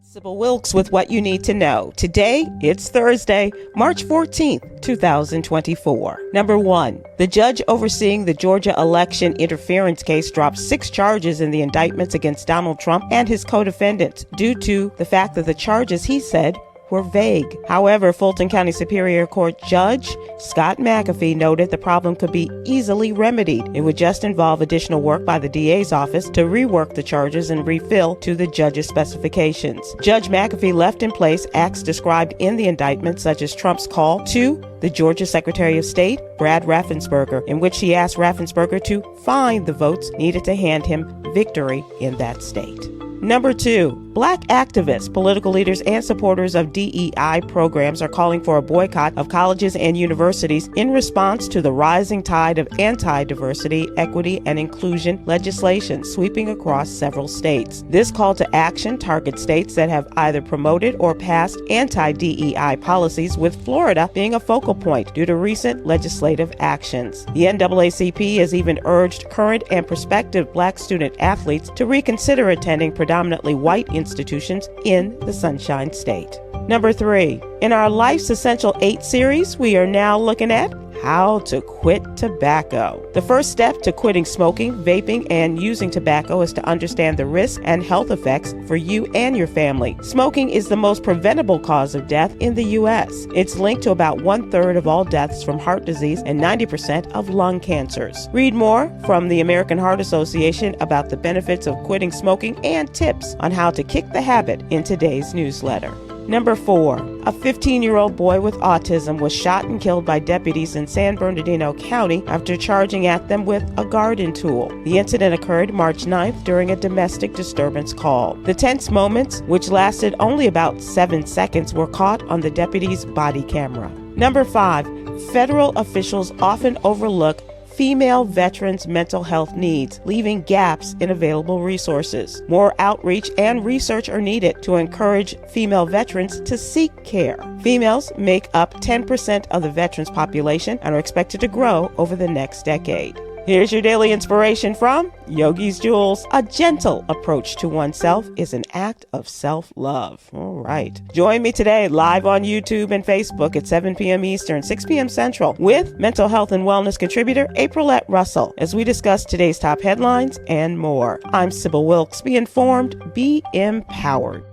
Sybil Wilkes with what you need to know. Today, it's Thursday, March 14th, 2024. Number 1. The judge overseeing the Georgia election interference case dropped 6 charges in the indictments against Donald Trump and his co-defendants due to the fact that the charges, he said, were vague. However, Fulton County Superior Court Judge Scott McAfee noted the problem could be easily remedied. It would just involve additional work by the DA's office to rework the charges and refill to the judge's specifications. Judge McAfee left in place acts described in the indictment, such as Trump's call to the Georgia Secretary of State, Brad Raffensperger, in which he asked Raffensperger to find the votes needed to hand him victory in that state. Number 2, Black activists, political leaders, and supporters of DEI programs are calling for a boycott of colleges and universities in response to the rising tide of anti-diversity, equity, and inclusion legislation sweeping across several states. This call to action targets states that have either promoted or passed anti-DEI policies, with Florida being a focal point due to recent legislative actions. The NAACP has even urged current and prospective Black student athletes to reconsider attending predominantly white institutions in the Sunshine State. Number 3, in our Life's Essential 8 series, we are now looking at how to quit tobacco. The first step to quitting smoking, vaping, and using tobacco is to understand the risks and health effects for you and your family. Smoking is the most preventable cause of death in the U.S. It's linked to about 1/3 of all deaths from heart disease and 90% of lung cancers. Read more from the American Heart Association about the benefits of quitting smoking and tips on how to kick the habit in today's newsletter. Number 4, a 15-year-old boy with autism was shot and killed by deputies in San Bernardino County after charging at them with a garden tool. The incident occurred March 9th during a domestic disturbance call. The tense moments, which lasted only about 7 seconds, were caught on the deputy's body camera. Number 5, federal officials often overlook female veterans' mental health needs, leaving gaps in available resources. More outreach and research are needed to encourage female veterans to seek care. Females make up 10% of the veterans population and are expected to grow over the next decade. Here's your daily inspiration from Yogi's Jewels. A gentle approach to oneself is an act of self-love. All right. Join me today live on YouTube and Facebook at 7 p.m. Eastern, 6 p.m. Central with mental health and wellness contributor Aprilette Russell as we discuss today's top headlines and more. I'm Sybil Wilkes. Be informed, be empowered.